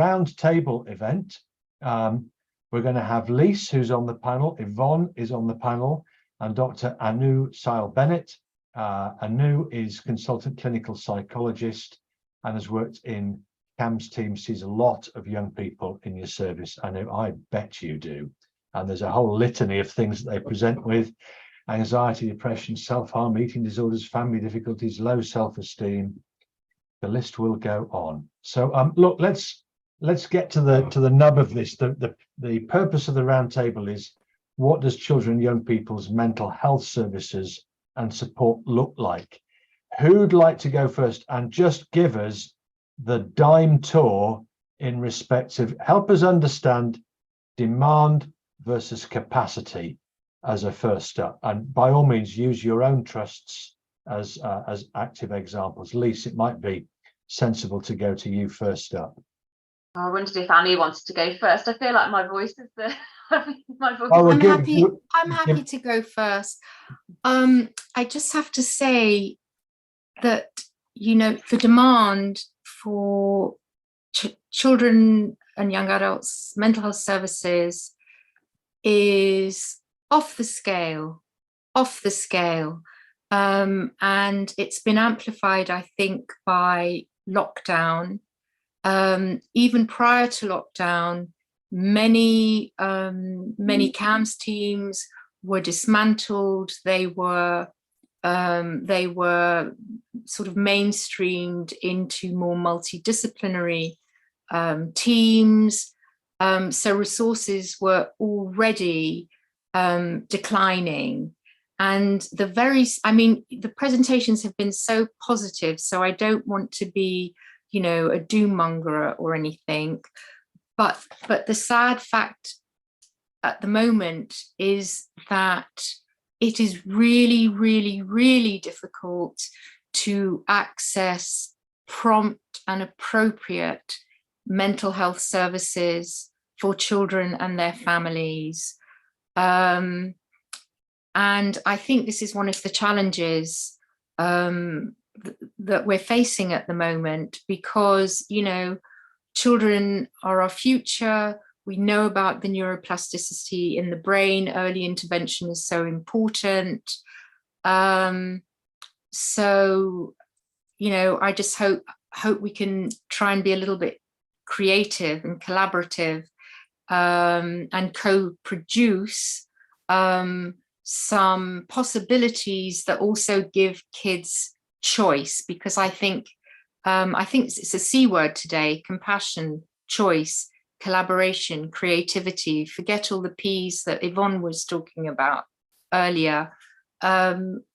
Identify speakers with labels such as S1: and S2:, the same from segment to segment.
S1: round table event. We're going to have Lyse, who's on the panel, Yvonne is on the panel, and Dr. Sayal-Bennet. Anu is consultant clinical psychologist and has worked in CAMHS teams, sees a lot of young people in your service. I bet you do. And there's a whole litany of things that they present with: anxiety, depression, self-harm, eating disorders, family difficulties, low self-esteem. The list will go on. So look, let's get to the nub of this. The purpose of the roundtable is, what does children and young people's mental health services and support look like? Who'd like to go first and just give us the dime tour in respect of, help us understand demand versus capacity as a first step? And by all means, use your own trusts as active examples. Lyse, it might be sensible to go to you first up.
S2: I wondered if Annie wanted to go first. I feel like my voice is the my voice.
S1: Oh,
S3: I'm happy to go first. I just have to say that, you know, the demand for children and young adults mental health services is off the scale. And it's been amplified, I think, by lockdown. Even prior to lockdown, many CAMHS teams were dismantled. They were sort of mainstreamed into more multidisciplinary teams. So resources were already declining. And the presentations have been so positive, so I don't want to be, you know, a doom monger or anything, but the sad fact at the moment is that it is really, really, really difficult to access prompt and appropriate mental health services for children and their families. And I think this is one of the challenges that we're facing at the moment, because, you know, children are our future. We know about the neuroplasticity in the brain. Early intervention is so important. So, you know, I just hope we can try and be a little bit creative and collaborative, and co-produce some possibilities that also give kids choice, because I think it's a C word today: compassion, choice, collaboration, creativity. Forget all the P's that Yvonne was talking about earlier.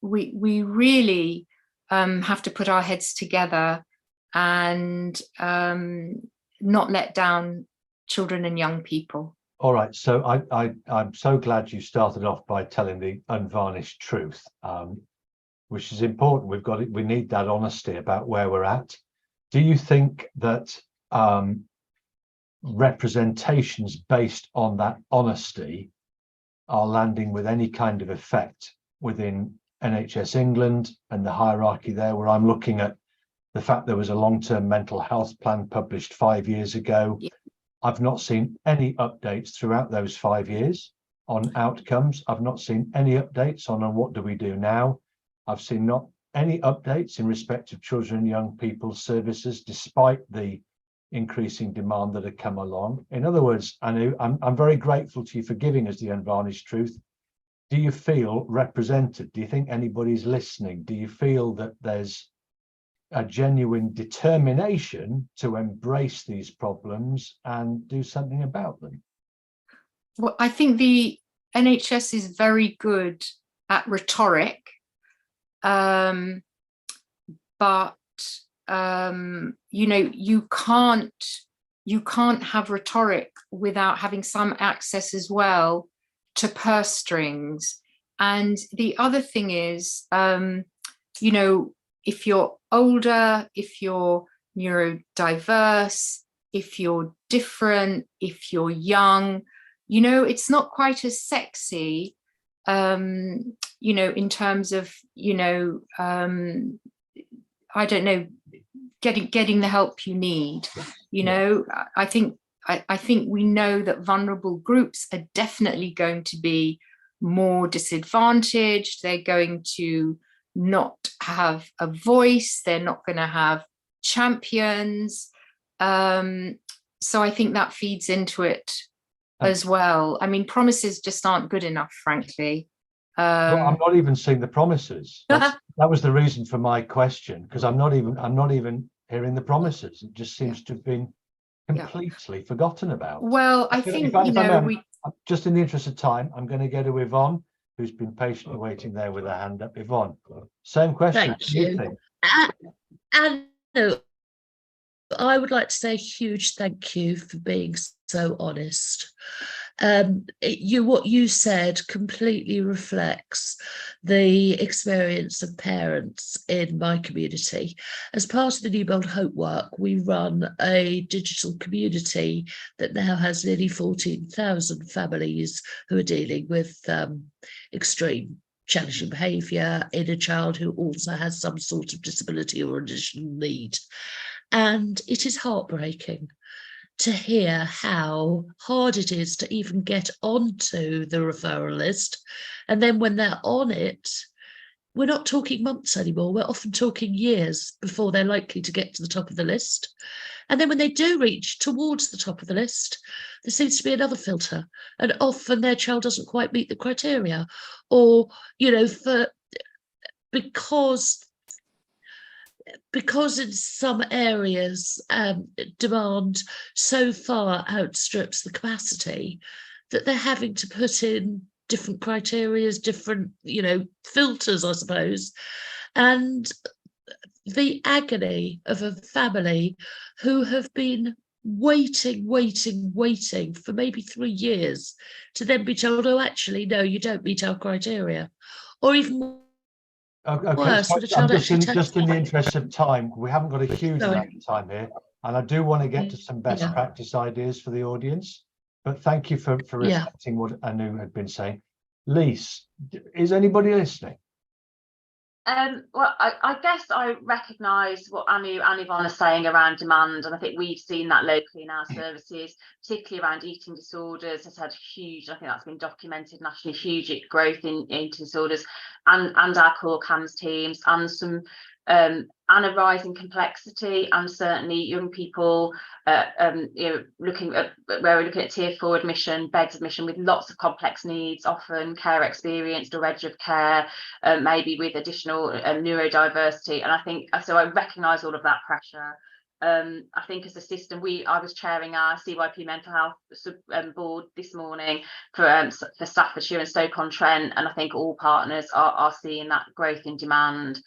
S3: We really have to put our heads together and not let down children and young people.
S1: All right, so I'm so glad you started off by telling the unvarnished truth, which is important. We need that honesty about where we're at. Do you think that representations based on that honesty are landing with any kind of effect within NHS England and the hierarchy there, where I'm looking at the fact there was a long-term mental health plan published 5 years ago?
S3: Yeah.
S1: I've not seen any updates throughout those 5 years on outcomes. I've not seen any updates on what do we do now. I've seen not any updates in respect of children and young people's services, despite the increasing demand that had come along. In other words, Anu, I'm very grateful to you for giving us the unvarnished truth. Do you feel represented? Do you think anybody's listening? Do you feel that there's a genuine determination to embrace these problems and do something about them?
S3: Well, I think the NHS is very good at rhetoric, but you know, you can't have rhetoric without having some access as well to purse strings. And the other thing is, you know, if you're older, if you're neurodiverse, if you're different, if you're young, you know, it's not quite as sexy, you know, in terms of, you know, I don't know, getting the help you need. You know, I think we know that vulnerable groups are definitely going to be more disadvantaged. They're going to not have a voice. They're not going to have champions. So I think that feeds into it as well. I mean, promises just aren't good enough, frankly.
S1: Well, I'm not even seeing the promises. That was the reason for my question, because I'm not even hearing the promises. It just seems to have been completely forgotten about.
S3: Well, I think, you know,
S1: just in the interest of time, I'm going to go to Yvonne, who's been patiently waiting there with her hand up. Yvonne, same question.
S4: Thank you. And no, I would like to say a huge thank you for being so honest. What you said completely reflects the experience of parents in my community. As part of the Newbold Hope work, we run a digital community that now has nearly 14,000 families who are dealing with extreme challenging behaviour in a child who also has some sort of disability or additional need. And it is heartbreaking to hear how hard it is to even get onto the referral list. And then when they're on it, we're not talking months anymore. We're often talking years before they're likely to get to the top of the list. And then when they do reach towards the top of the list, there seems to be another filter. And often their child doesn't quite meet the criteria, or, you know, because in some areas demand so far outstrips the capacity that they're having to put in different criteria, different, you know, filters, I suppose. And the agony of a family who have been waiting for maybe 3 years to then be told, oh, actually, no, you don't meet our criteria. Or even
S1: okay, so just in the interest of time, we haven't got a huge amount of time here, and I do want to get to some best practice ideas for the audience, but thank you for reflecting what Anu had been saying. Lyse, is anybody listening?
S2: Well, I guess I recognise what Anu and Yvonne are saying around demand, and I think we've seen that locally in our services, particularly around eating disorders. Has had huge, I think that's been documented nationally, huge growth in eating disorders, and our core CAMHS teams, and some and a rise in complexity, and certainly young people, you know, looking at where we're looking at tier 4 admission, beds admission with lots of complex needs, often care experienced or edge of care, maybe with additional neurodiversity. And I think so. I recognise all of that pressure. I think as a system, I was chairing our CYP mental health board this morning for Staffordshire and Stoke-on-Trent, and I think all partners are seeing that growth in demand.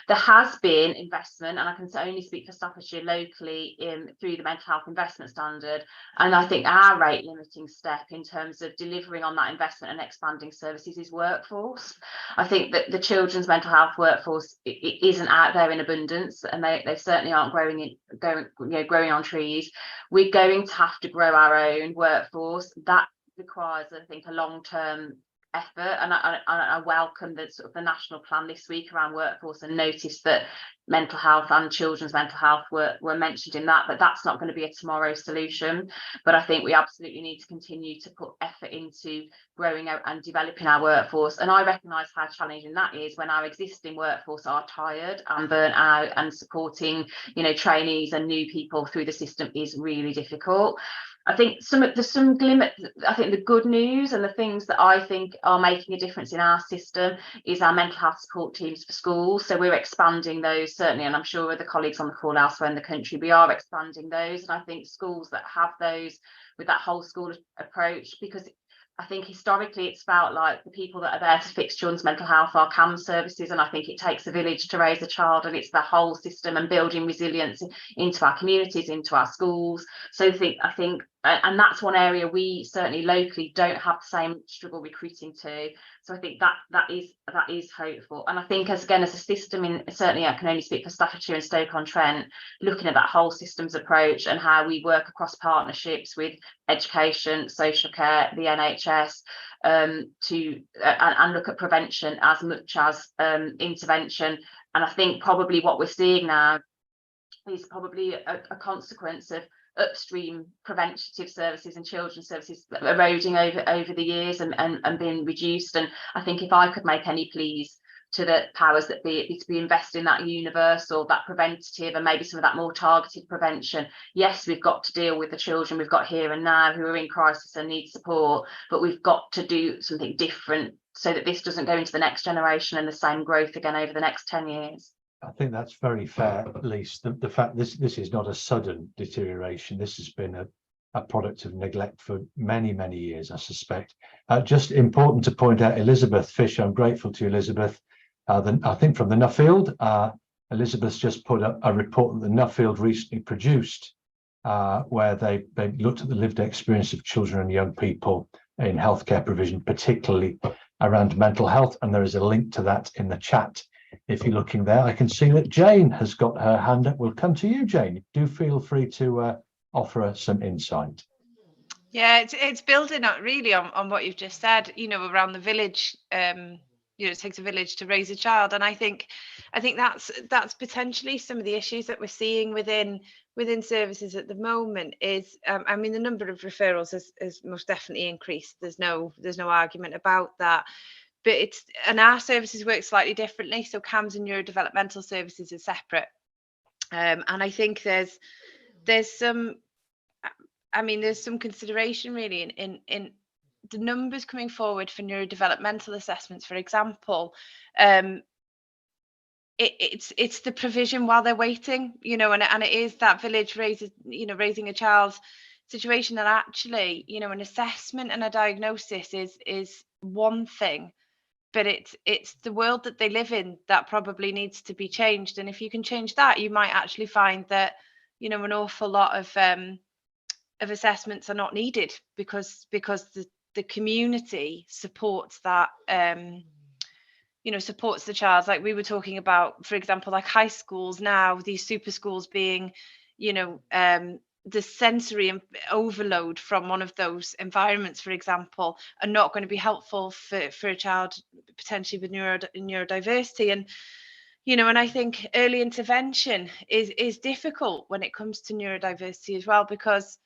S2: There has been investment, and I can only speak for Staffordshire locally through the mental health investment standard, and I think our rate limiting step in terms of delivering on that investment and expanding services is workforce. I think that the children's mental health workforce isn't out there in abundance, and they certainly aren't growing on trees. We're going to have to grow our own workforce. That requires, I think, a long-term effort, and I welcome the sort of the national plan this week around workforce, and noticed that mental health and children's mental health were mentioned in that, but that's not going to be a tomorrow solution. But I think we absolutely need to continue to put effort into growing out and developing our workforce, and I recognise how challenging that is when our existing workforce are tired and burnt out, and supporting, you know, trainees and new people through the system is really difficult. I think there's some glimmer. I think the good news and the things that I think are making a difference in our system is our mental health support teams for schools. So we're expanding those, certainly, and I'm sure other colleagues on the call elsewhere in the country, we are expanding those. And I think schools that have those with that whole school approach, because I think historically it's felt like the people that are there to fix children's mental health are CAMHS services, and I think it takes a village to raise a child, and it's the whole system and building resilience into our communities, into our schools. So I think and that's one area we certainly locally don't have the same struggle recruiting to. So I think that is hopeful. And I think as a system, certainly I can only speak for Staffordshire and Stoke-on-Trent, looking at that whole systems approach and how we work across partnerships with education, social care, the NHS, and look at prevention as much as intervention. And I think probably what we're seeing now is probably a consequence of upstream preventative services and children's services eroding over the years and being reduced. And I think if I could make any pleas to the powers that be, to be invested in that universal, that preventative, and maybe some of that more targeted prevention. Yes, we've got to deal with the children we've got here and now who are in crisis and need support, but we've got to do something different so that this doesn't go into the next generation and the same growth again over the next 10 years.
S1: I think that's very fair, Lyse. The fact this is not a sudden deterioration. This has been a product of neglect for many, many years, I suspect. Just important to point out, Elizabeth Fish, I'm grateful to Elizabeth. I think from the Nuffield, Elizabeth's just put up a report that the Nuffield recently produced, where they looked at the lived experience of children and young people in healthcare provision, particularly around mental health. And there is a link to that in the chat. If you're looking there, I can see that Jane has got her hand up. We'll come to you, Jane. Do feel free to offer some insight.
S5: Yeah, it's building up really on what you've just said, around the village. It takes a village to raise a child, and I think that's potentially some of the issues that we're seeing within services at the moment. Is the number of referrals has most definitely increased. There's no argument about that. But our services work slightly differently. So CAMHS and neurodevelopmental services are separate, and I think there's some consideration really in the numbers coming forward for neurodevelopmental assessments, for example. It's the provision while they're waiting, and it is that village raising a child's situation that actually, an assessment and a diagnosis is one thing, but it's the world that they live in that probably needs to be changed. And if you can change that, you might actually find that, an awful lot of assessments are not needed because the community supports that, supports the child. Like we were talking about, for example, like high schools now, these super schools being, the sensory overload from one of those environments, for example, are not going to be helpful for a child potentially with neurodiversity. And, and I think early intervention is difficult when it comes to neurodiversity as well, because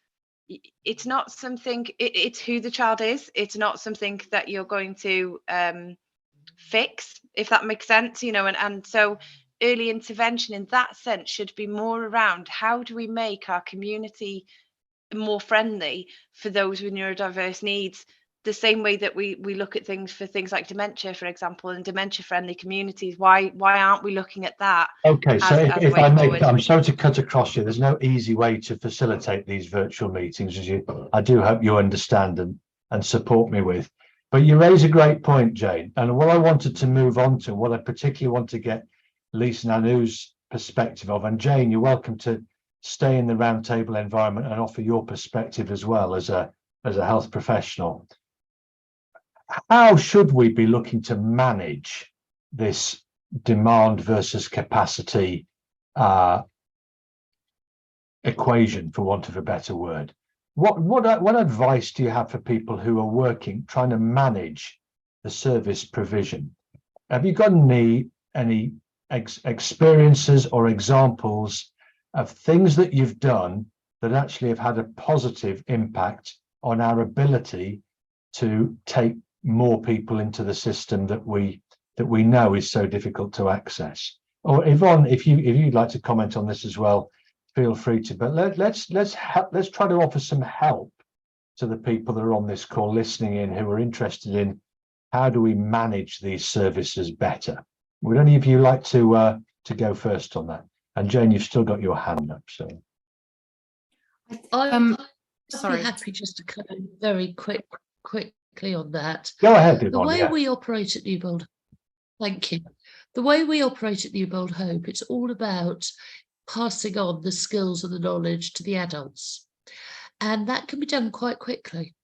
S5: it's not something, it's who the child is. It's not something that you're going to fix, if that makes sense, and so early intervention in that sense should be more around how do we make our community more friendly for those with neurodiverse needs, the same way that we look at things for things like dementia, for example, and dementia friendly communities. Why aren't we looking at that?
S1: Okay, so if I may, I'm sorry to cut across you. There's no easy way to facilitate these virtual meetings, as I do hope you understand and support me with. But you raise a great point, Jane. And what I wanted to move on to, what I particularly want to get Lyse and Anu's perspective of, and Jane, you're welcome to stay in the roundtable environment and offer your perspective as well as a health professional. How should we be looking to manage this demand versus capacity equation, for want of a better word? What advice do you have for people who are trying to manage the service provision? Have you got any experiences or examples of things that you've done that actually have had a positive impact on our ability to take more people into the system that we know is so difficult to access? Or Yvonne, if you'd like to comment on this as well, feel free to. But let's try to offer some help to the people that are on this call listening in, who are interested in how do we manage these services better. Would any of you like to go first on that? And Jane, you've still got your hand up, so.
S4: I'd
S3: Sorry.
S4: be happy just to comment very quickly on that.
S1: Go ahead, Yvonne.
S4: The way we operate at Newbold, thank you. The way we operate at Newbold Hope, it's all about passing on the skills and the knowledge to the adults. And that can be done quite quickly.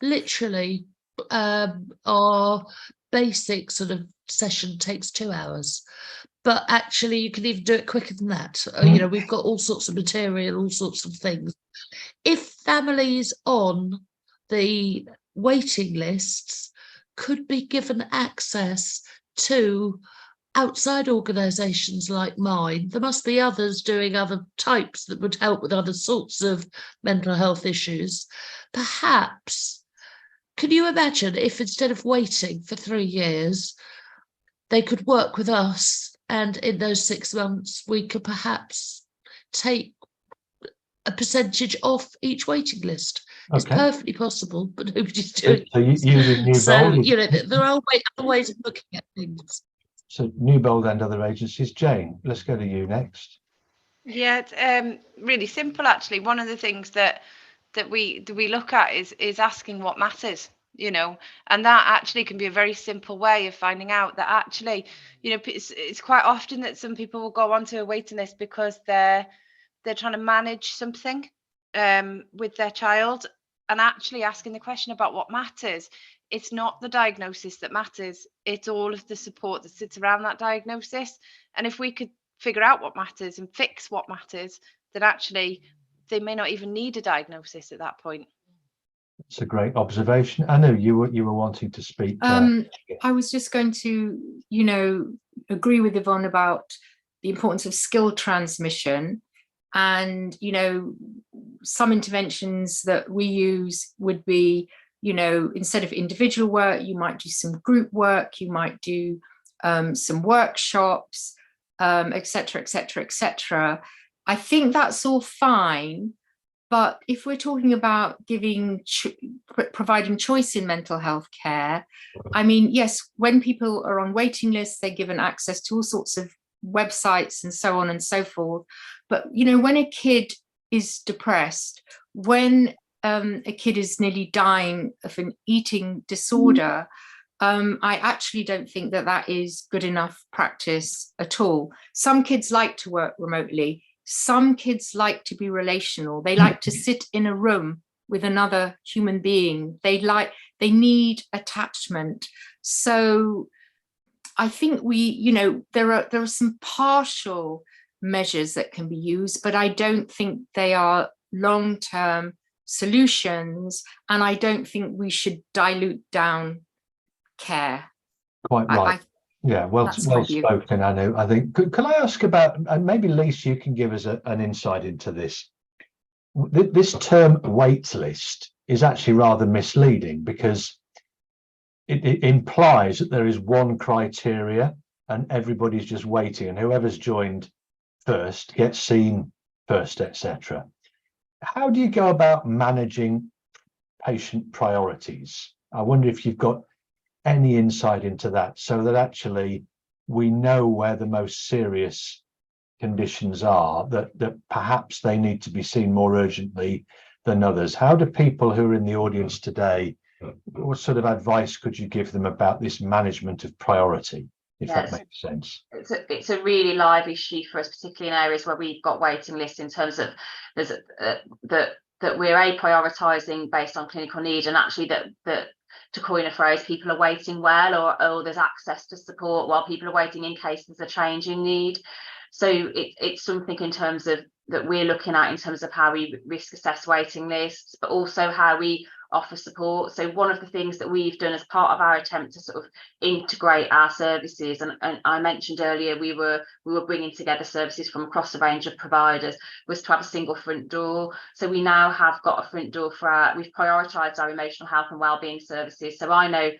S4: Literally, our basic sort of session takes 2 hours. But actually, you can even do it quicker than that. We've got all sorts of material, all sorts of things. If families on the waiting lists could be given access to outside organisations like mine, there must be others doing other types that would help with other sorts of mental health issues. Perhaps, can you imagine if instead of waiting for 3 years, they could work with us, and in those 6 months, we could perhaps take a percentage off each waiting list? It's
S1: Okay.
S4: perfectly possible, but nobody's doing
S1: So
S4: it.
S1: using Newbold.
S4: So, you know, there are other ways of looking at things.
S1: So Newbold and other agencies. Jane, let's go to you next.
S5: Yeah, it's really simple actually. One of the things that we look at is asking what matters, you know, and that actually can be a very simple way of finding out that actually, you know, it's quite often that some people will go onto a waiting list because they're trying to manage something with their child, and actually asking the question about what matters. It's not the diagnosis that matters, it's all of the support that sits around that diagnosis. And if we could figure out what matters and fix what matters, then actually they may not even need a diagnosis at that point.
S1: It's a great observation. I know you were wanting to speak.
S3: I was just going to, you know, agree with Yvonne about the importance of skill transmission. And, you know, some interventions that we use would be, you know, instead of individual work, you might do some group work, you might do some workshops, etc., etc., etc. I think that's all fine. But if we're talking about providing choice in mental health care, I mean, yes, when people are on waiting lists, they're given access to all sorts of websites and so on and so forth. But, you know, when a kid is depressed, when a kid is nearly dying of an eating disorder, I actually don't think that that is good enough practice at all. Some kids like to work remotely. Some kids like to be relational. They like to sit in a room with another human being. They need attachment. So I think you know, there are some partial measures that can be used, but I don't think they are long-term solutions. And I don't think we should dilute down care.
S1: Quite right. Yeah, well spoken, Anu. I think. Can I ask about, and maybe Lyse, you can give us an insight into this. This term wait list is actually rather misleading because it implies that there is one criteria and everybody's just waiting, and whoever's joined first gets seen first, etc. How do you go about managing patient priorities? I wonder if you've got any insight into that, so that actually we know where the most serious conditions are, that perhaps they need to be seen more urgently than others. How do people who are in the audience today, what sort of advice could you give them about this management of priority, if that makes sense?
S2: It's a really live issue for us, particularly in areas where we've got waiting lists, in terms of that we're prioritising based on clinical need, and actually that to coin a phrase, people are waiting well, or there's access to support while people are waiting in case there's a change in need. So it's something in terms of that we're looking at in terms of how we risk assess waiting lists, but also how we offer support. So one of the things that we've done as part of our attempt to sort of integrate our services, and I mentioned earlier we were bringing together services from across a range of providers, was to have a single front door. So we now have got a front door for we've prioritised our emotional health and wellbeing services. So I know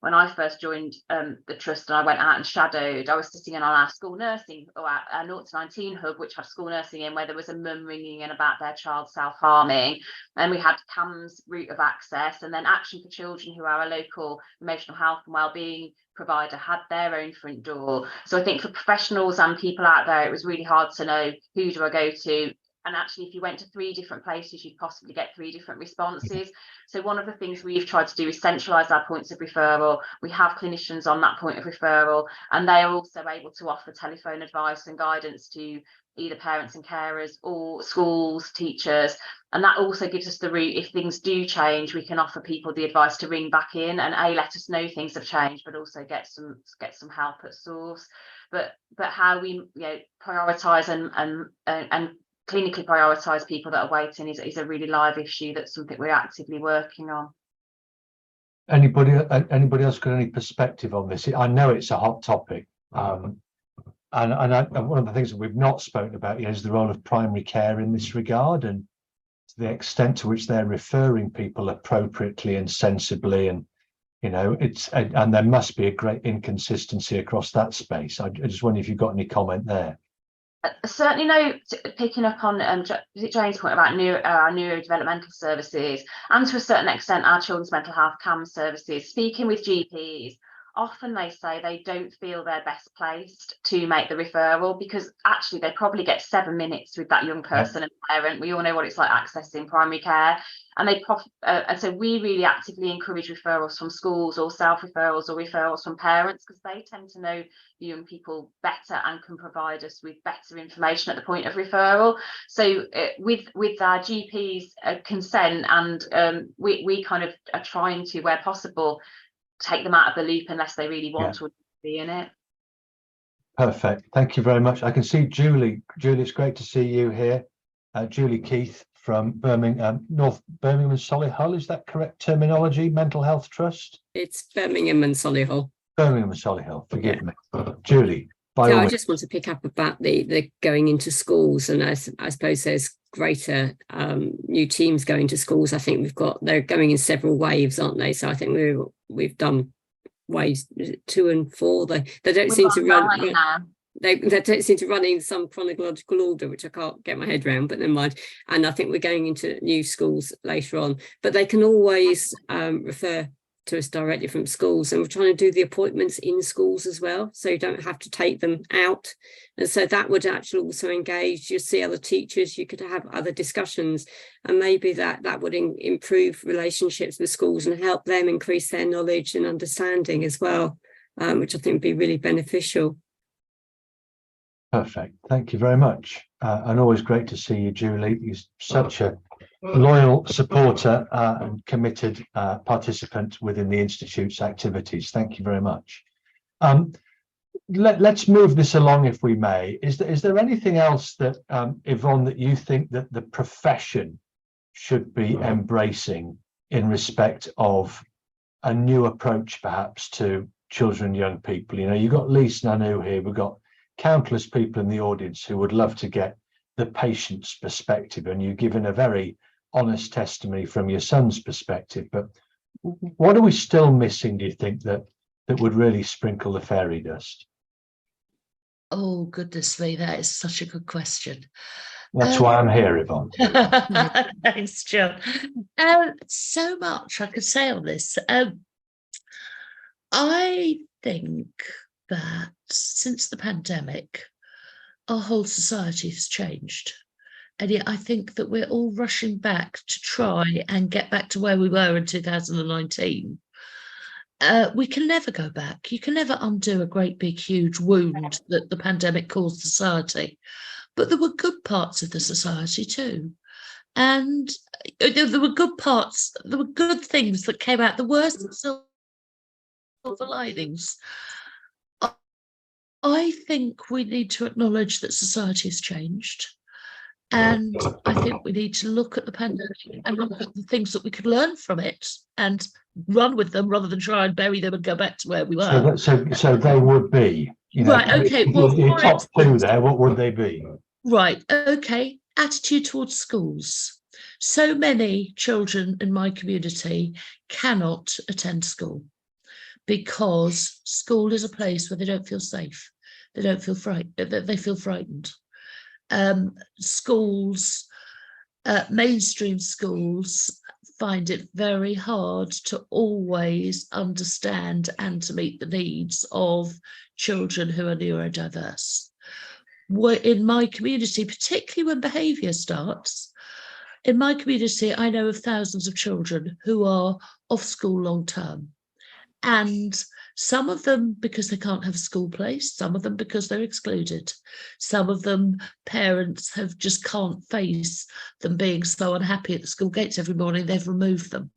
S2: when I first joined the trust and I went out and shadowed, I was sitting in on our school nursing, or our 0 to 19 hub, which had school nursing in, where there was a mum ringing in about their child self-harming. And we had CAMHS route of access, and then Action for Children, who are a local emotional health and wellbeing provider, had their own front door. So I think for professionals and people out there, it was really hard to know, who do I go to? And actually, if you went to 3 different places, you'd possibly get 3 different responses. So one of the things we've tried to do is centralise our points of referral. We have clinicians on that point of referral, and they are also able to offer telephone advice and guidance to either parents and carers or schools, teachers. And that also gives us the route, if things do change, we can offer people the advice to ring back in and let us know things have changed, but also get some help at source. But how we prioritise and clinically prioritise people that are waiting is a really live issue. That's something we're actively working on.
S1: Anybody else got any perspective on this? I know it's a hot topic. and one of the things that we've not spoken about, is the role of primary care in this regard, and to the extent to which they're referring people appropriately and sensibly, and and there must be a great inconsistency across that space. I just wonder if you've got any comment there.
S2: Certainly, picking up on Jane's point about our neurodevelopmental services, and to a certain extent our children's mental health CAMHS services, speaking with GPs, often they say they don't feel they're best placed to make the referral, because actually they probably get 7 minutes with that young person and parent. We all know what it's like accessing primary care, and and so we really actively encourage referrals from schools, or self-referrals, or referrals from parents, because they tend to know the young people better and can provide us with better information at the point of referral. So with our GPs' consent, and we kind of are trying to, where possible, take them out of the loop unless they really want to be in it.
S1: Perfect. Thank you very much. I can see Julie. Julie, it's great to see you here. Julie Keith from Birmingham, North Birmingham and Solihull. Is that correct terminology? Mental Health Trust?
S6: It's Birmingham and Solihull.
S1: Birmingham and Solihull. Forgive me. Julie.
S6: So I just want to pick up about the going into schools, and I suppose there's greater new teams going to schools. I think they're going in several waves, aren't they? So I think we've done waves 2 and 4. They don't seem to run. They don't seem to run in some chronological order, which I can't get my head around, but never mind. And I think we're going into new schools later on, but they can always refer to us directly from schools, and we're trying to do the appointments in schools as well, so you don't have to take them out. And so that would actually also engage, you see other teachers, you could have other discussions, and maybe that would improve relationships with schools and help them increase their knowledge and understanding as well, which I think would be really beneficial.
S1: Perfect. Thank you very much. And always great to see you, Julie. You're such a loyal supporter and committed participant within the Institute's activities. Thank you very much. Let's move this along, if we may. Is there anything else that, Yvonne, that you think that the profession should be embracing in respect of a new approach, perhaps, to children and young people? You've got Lyse and Anu here. We've got countless people in the audience who would love to get the patient's perspective, and you've given a very honest testimony from your son's perspective. But what are we still missing, do you think, that would really sprinkle the fairy dust?
S4: Oh, goodness me, that is such a good question.
S1: That's why I'm here, Yvonne.
S4: Thanks, John. So much I could say on this. I think that since the pandemic, our whole society has changed. And yet I think that we're all rushing back to try and get back to where we were in 2019. We can never go back. You can never undo a great big huge wound that the pandemic caused society. But there were good parts of the society too. And there were good parts, there were good things that came out. There were some silver linings. I think we need to acknowledge that society has changed. And I think we need to look at the pandemic and look at the things that we could learn from it and run with them rather than try and bury them and go back to where we were.
S1: So they would be,
S4: right, okay. Well,
S1: your top 2 there, what would they be?
S4: Right, okay. Attitude towards schools. So many children in my community cannot attend school because school is a place where they don't feel safe. They don't feel frightened. They feel frightened. Schools, mainstream schools, find it very hard to always understand and to meet the needs of children who are neurodiverse. In my community, particularly when behaviour starts, in my community, I know of thousands of children who are off school long term. And some of them because they can't have a school place, some of them because they're excluded. Some of them, parents just can't face them being so unhappy at the school gates every morning, they've removed them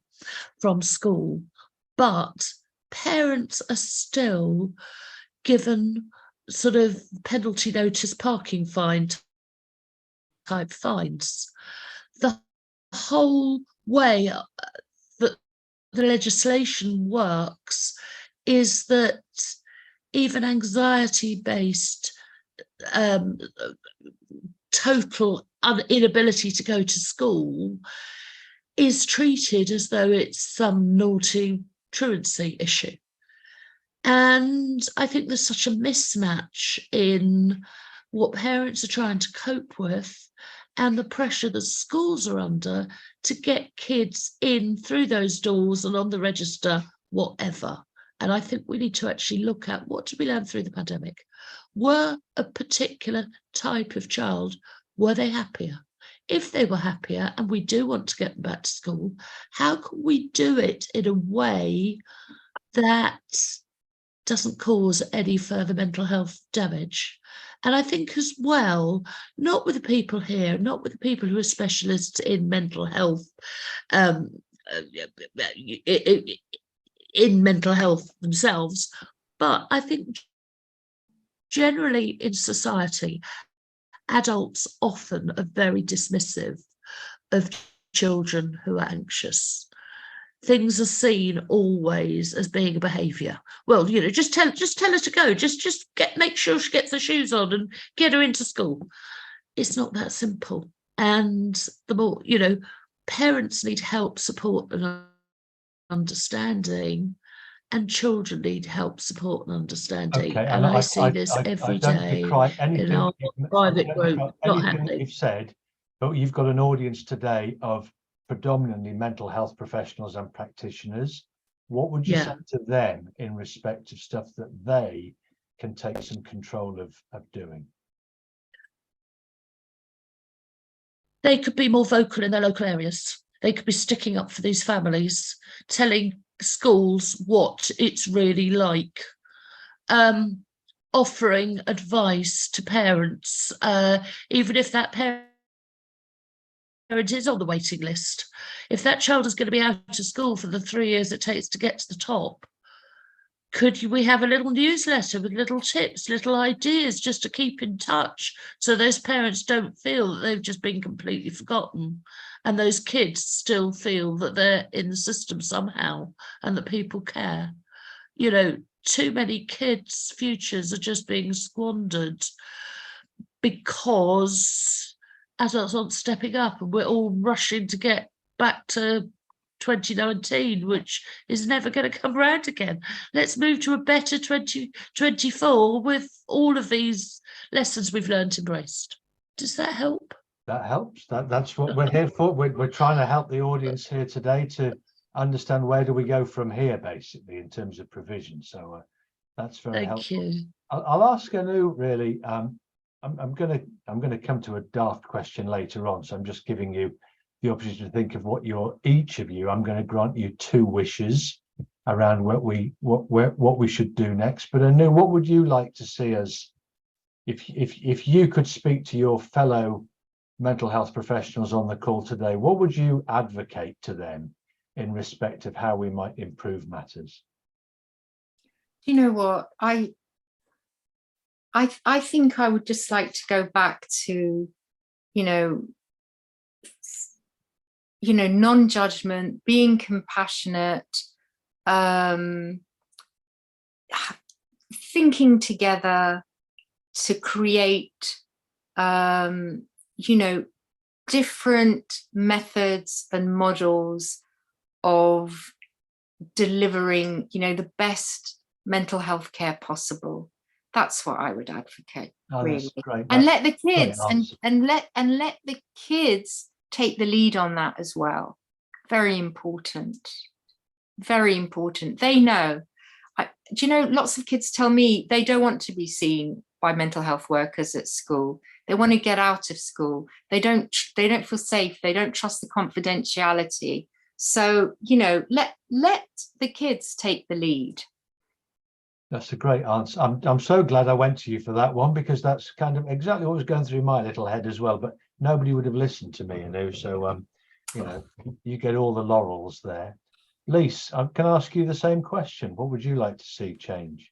S4: from school. But parents are still given sort of penalty notice parking fine type fines. The whole way that the legislation works is that even anxiety-based total inability to go to school is treated as though it's some naughty truancy issue. And I think there's such a mismatch in what parents are trying to cope with and the pressure the schools are under to get kids in through those doors and on the register, whatever. And I think we need to actually look at, what did we learn through the pandemic? Were a particular type of child, were they happier? If they were happier and we do want to get them back to school, how can we do it in a way that doesn't cause any further mental health damage? And I think as well, not with the people here, not with the people who are specialists in mental health, in mental health themselves, but I think generally in society, adults often are very dismissive of children who are anxious. Things are seen always as being a behaviour. Well, you know, just tell her to go. Make sure she gets her shoes on and get her into school. It's not that simple. And the more, you know, parents need help, support, and understanding, and children need help, support, and understanding.
S1: Okay,
S4: and I see this every day in our private group. Not happening.
S1: You've said, but you've got an audience today of predominantly mental health professionals and practitioners. What would you say to them in respect of stuff that they can take some control of doing?
S4: They could be more vocal in their local areas. They could be sticking up for these families, telling schools what it's really like, offering advice to parents, even if that parent is on the waiting list. If that child is going to be out of school for the 3 years it takes to get to the top, could we have a little newsletter with little tips, little ideas, just to keep in touch, so those parents don't feel that they've just been completely forgotten, and those kids still feel that they're in the system somehow and that people care? You know, too many kids' futures are just being squandered because adults aren't stepping up, and we're all rushing to get back to 2019, which is never going to come around again. Let's move to a better 2024 with all of these lessons we've learned embraced. Does that help?
S1: That helps. That's what we're here for. We're trying to help the audience here today to understand where do we go from here, basically, in terms of provision. So that's very helpful.
S4: Thank you.
S1: I'll ask Anu, really. I'm going to come to a daft question later on, so I'm just giving you the opportunity to think of what each of you. I'm going to grant you 2 wishes around what we should do next. But Anu, what would you like to see us, if you could speak to your fellow mental health professionals on the call today, what would you advocate to them in respect of how we might improve matters?
S3: You know what, I think I would just like to go back to, non-judgment, being compassionate, thinking together to create, different methods and models of delivering, the best mental health care possible. That's what I would advocate, really. And let the kids and let the kids take the lead on that as well. Very important. Very important. They know. Lots of kids tell me they don't want to be seen by mental health workers at school. They want to get out of school. They don't feel safe. They don't trust the confidentiality. So, let the kids take the lead.
S1: That's a great answer. I'm so glad I went to you for that one, because that's kind of exactly what was going through my little head as well. But nobody would have listened to me, So, you get all the laurels there. Lyse, can I ask you the same question? What would you like to see change?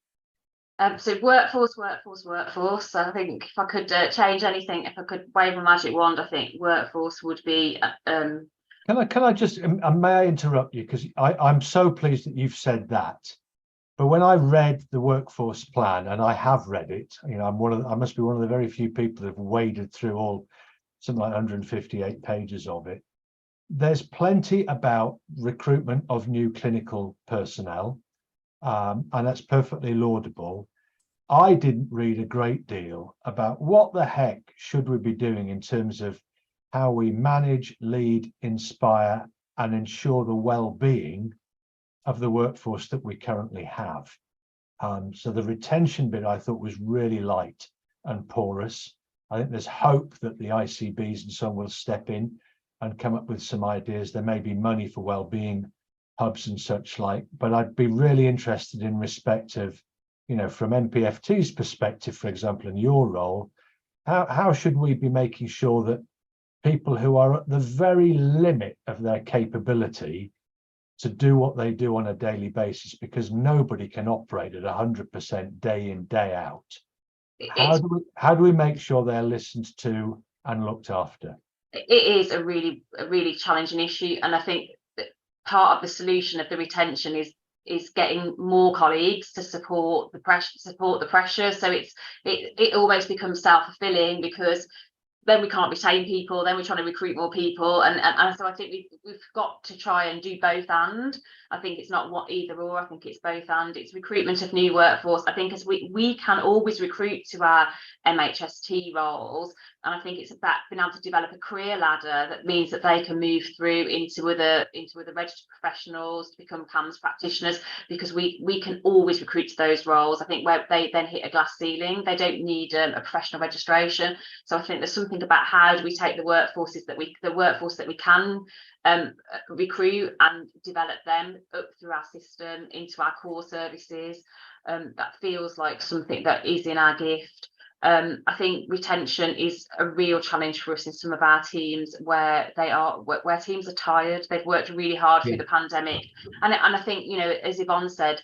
S2: So workforce. I think if I could change anything, if I could wave a magic wand, I think workforce would be. Can
S1: I just, may I interrupt you? Because I'm so pleased that you've said that. But when I read the workforce plan, and I have read it, you know, I must be one of the very few people that have waded through all something like 158 pages of it. There's plenty about recruitment of new clinical personnel, and that's perfectly laudable. I didn't read a great deal about what the heck should we be doing in terms of how we manage, lead, inspire, and ensure the well-being of the workforce that we currently have. So the retention bit I thought was really light and porous. I think there's hope that the ICBs and so on will step in and come up with some ideas. There may be money for well-being hubs and such like, but I'd be really interested in respect of, you know, from MPFT's perspective, for example, in your role, how should we be making sure that people who are at the very limit of their capability to do what they do on a daily basis, because nobody can operate at 100% day in, day out. How do we make sure they're listened to and looked after?
S2: It is a really challenging issue, and I think that part of the solution of the retention is getting more colleagues to support the pressure. So it almost becomes self-fulfilling, because then we can't retain people, then we're trying to recruit more people, and so I think we've got to try and do both. And I think it's not what either or, I think it's both and. It's recruitment of new workforce. I think as we can always recruit to our MHST roles, and I think it's about being able to develop a career ladder that means that they can move through into other registered professionals to become CAMHS practitioners, because we can always recruit to those roles. I think where they then hit a glass ceiling, they don't need a professional registration. So I think there's something about how do we take the workforce that we can recruit and develop them up through our system into our core services. That feels like something that is in our gift. I think retention is a real challenge for us in some of our teams where teams are tired. They've worked really hard through the pandemic, and I think, you know, as Yvonne said,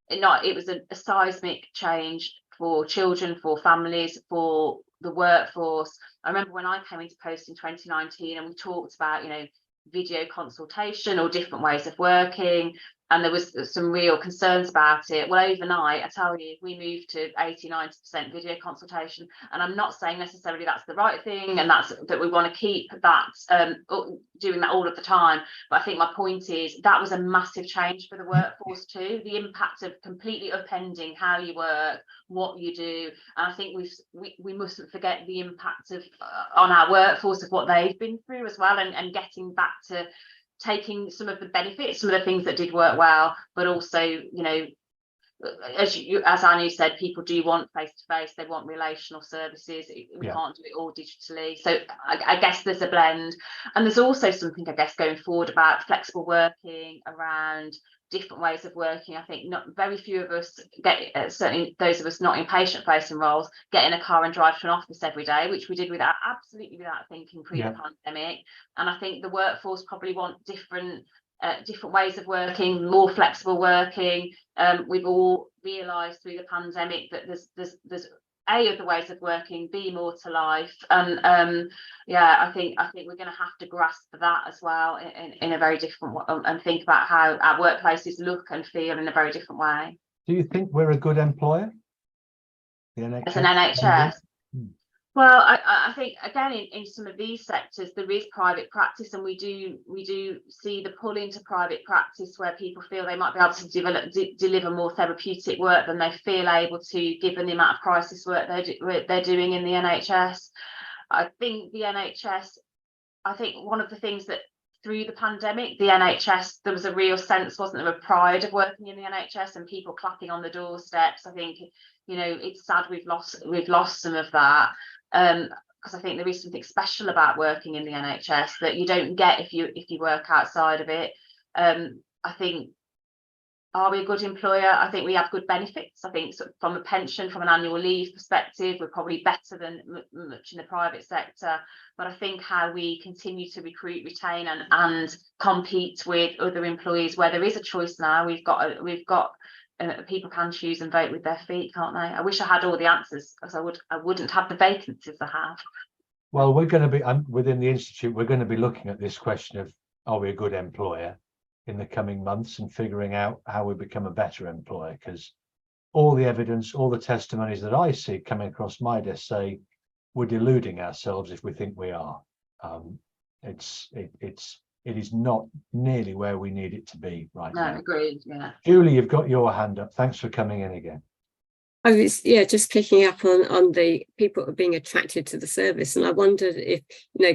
S2: it was a seismic change for children, for families, for the workforce. I remember when I came into post in 2019, and we talked about, you know, video consultation or different ways of working, and there was some real concerns about it. Well, overnight, I tell you, we moved to 80-90% video consultation, and I'm not saying necessarily that's the right thing and that we want to keep that doing that all of the time, but I think my point is that was a massive change for the workforce too, the impact of completely upending how you work, what you do. And I think we mustn't forget the impact of on our workforce of what they've been through as well, and getting back to taking some of the benefits, some of the things that did work well, but also, you know, as Anu said, people do want face-to-face, they want relational services. We can't do it all digitally. So I guess there's a blend. And there's also something, I guess, going forward about flexible working, around different ways of working. I think not very few of us certainly those of us not in patient-facing roles, get in a car and drive to an office every day, which we did absolutely without thinking pre the pandemic. And I think the workforce probably want different ways of working, more flexible working. We've all realised through the pandemic that there's other ways of working, be more to life, and I think we're going to have to grasp that as well in a very different way, and think about how our workplaces look and feel in a very different way.
S1: Do you think we're a good employer, the NHS?
S2: As an NHS? Well, I think again in some of these sectors there is private practice, and we do see the pull into private practice where people feel they might be able to deliver more therapeutic work than they feel able to, given the amount of crisis work they're doing in the NHS. I think the NHS, I think one of the things that through the pandemic, the NHS, there was a real sense, wasn't there, of pride of working in the NHS and people clapping on the doorsteps. I think, you know, it's sad we've lost some of that. Because I think there is something special about working in the NHS that you don't get if you work outside of it. I think, are we a good employer? I think we have good benefits. I think from a pension, from an annual leave perspective, we're probably better than much in the private sector. But I think how we continue to recruit, retain, and compete with other employees, where there is a choice now, we've got people can choose and vote with their feet, can't they? I wish I had all the answers, because I wouldn't have the vacancies I have.
S1: Well, we're going to be within the institute, we're going to be looking at this question of, are we a good employer? in the coming months and figuring out how we become a better employer, because all the evidence, all the testimonies that I see coming across my desk say we're deluding ourselves if we think we are. It is not nearly where we need it to be right now.
S2: No, agreed. Yeah.
S1: Julie, you've got your hand up. Thanks for coming in again.
S6: I was, just picking up on the people being attracted to the service. And I wondered if,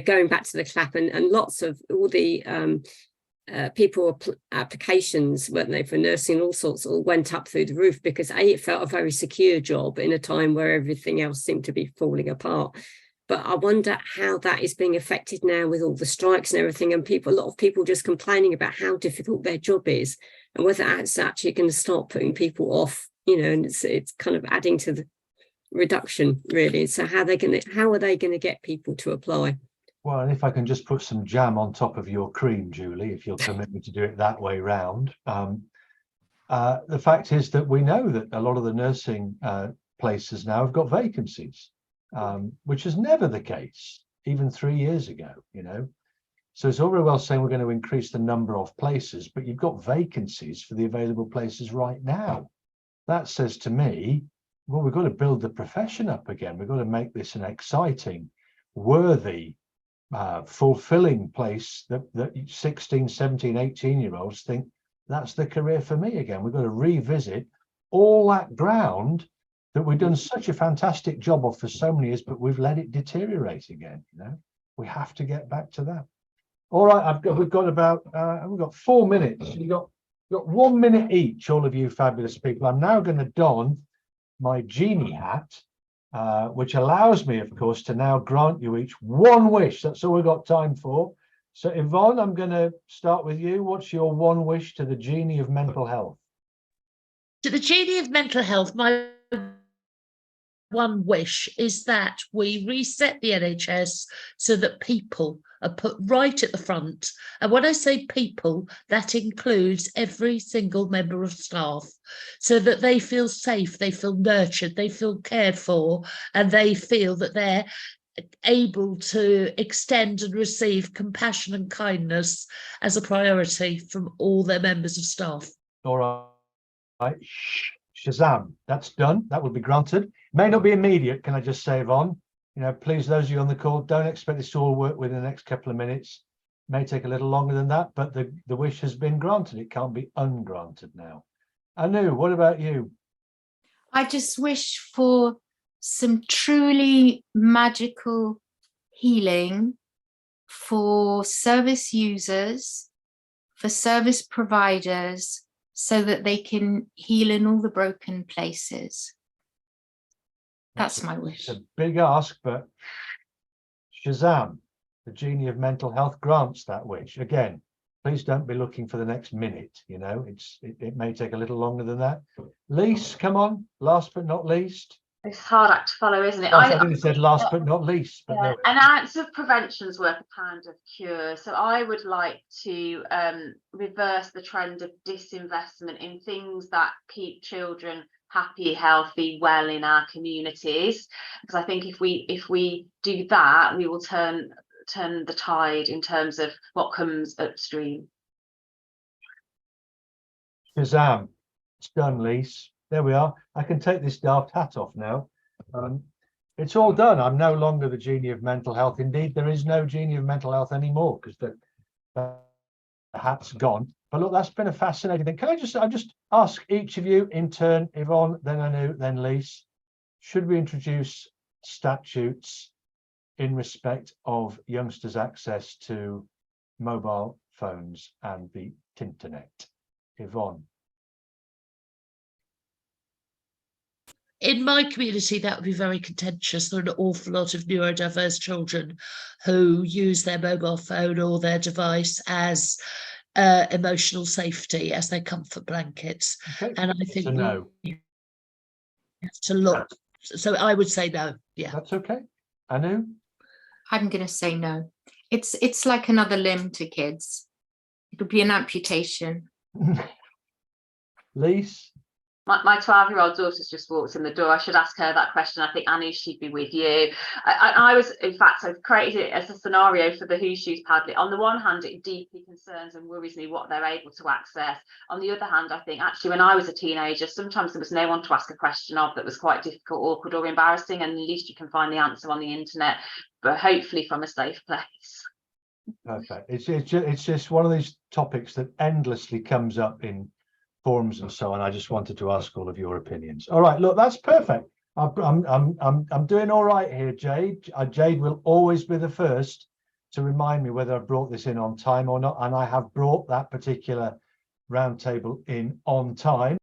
S6: going back to the CLAP and lots of all the people applications, weren't they, for nursing, all sorts, all went up through the roof because it felt a very secure job in a time where everything else seemed to be falling apart. But I wonder how that is being affected now with all the strikes and everything, and a lot of people just complaining about how difficult their job is, and whether that's actually going to start putting people off, and it's kind of adding to the reduction, really. So how are they going to get people to apply?
S1: Well, and if I can just put some jam on top of your cream, Julie, if you'll permit me to do it that way round. The fact is that we know that a lot of the nursing places now have got vacancies. Which is never the case, even 3 years ago, So it's all very well saying we're going to increase the number of places, but you've got vacancies for the available places right now. That says to me, well, we've got to build the profession up again. We've got to make this an exciting, worthy, fulfilling place that 16, 17, 18-year-olds think that's the career for me again. We've got to revisit all that ground that we've done such a fantastic job of for so many years, but we've let it deteriorate again. We have to get back to that. All right, we've got 4 minutes. You've got 1 minute each, all of you fabulous people. I'm now going to don my genie hat, which allows me, of course, to now grant you each one wish. That's all we've got time for. So Yvonne, I'm going to start with you. What's your one wish to the genie of mental health?
S4: To the genie of mental health, my one wish is that we reset the NHS so that people are put right at the front. And when I say people, that includes every single member of staff, so that they feel safe, they feel nurtured, they feel cared for, and they feel that they're able to extend and receive compassion and kindness as a priority from all their members of staff.
S1: All right. Shazam, that's done. That will be granted. May not be immediate, can I just say, Yvonne? Please, those of you on the call, don't expect this to all work within the next couple of minutes. May take a little longer than that, but the wish has been granted. It can't be ungranted now. Anu, what about you?
S3: I just wish for some truly magical healing for service users, for service providers, so that they can heal in all the broken places. That's my wish. It's a
S1: big ask, but Shazam, the genie of mental health, grants that wish. Again, please don't be looking for the next minute. It may take a little longer than that. Lyse, come on, last but not least.
S2: It's hard act to follow, isn't it?
S1: I think it said last but not least. But
S2: yeah. An ounce of prevention's worth a pound of cure. So I would like to reverse the trend of disinvestment in things that keep children happy, healthy, well in our communities. Because I think if we do that, we will turn the tide in terms of what comes upstream.
S1: Shazam, it's done, Lyse. There we are. I can take this daft hat off now. It's all done. I'm no longer the genie of mental health. Indeed, there is no genie of mental health anymore because the hat's gone. But look, that's been a fascinating thing. Can I just ask each of you in turn, Yvonne, then Anu, then Lyse, should we introduce statutes in respect of youngsters' access to mobile phones and the internet? Yvonne.
S4: In my community, that would be very contentious. There are an awful lot of neurodiverse children who use their mobile phone or their device as emotional safety, as their comfort blankets.
S1: Okay.
S4: And I think
S1: no.
S4: we have to look. So I would say no. Yeah,
S1: that's okay. Anu?
S3: I'm going to say no. It's like another limb to kids. It'll be an amputation.
S1: Lyse?
S2: My 12-year-old daughter's just walked in the door. I should ask her that question. I think, Annie, she'd be with you. I was, in fact, I've created it as a scenario for the Who Shoes Padlet. On the one hand, it deeply concerns and worries me what they're able to access. On the other hand, I think actually when I was a teenager, sometimes there was no one to ask a question of that was quite difficult, awkward or embarrassing, and at least you can find the answer on the internet, but hopefully from a safe place.
S1: Perfect. It's just one of these topics that endlessly comes up in forums and so on. I just wanted to ask all of your opinions. All right, look, that's perfect. I'm doing all right here, Jade. Jade will always be the first to remind me whether I brought this in on time or not, and I have brought that particular roundtable in on time.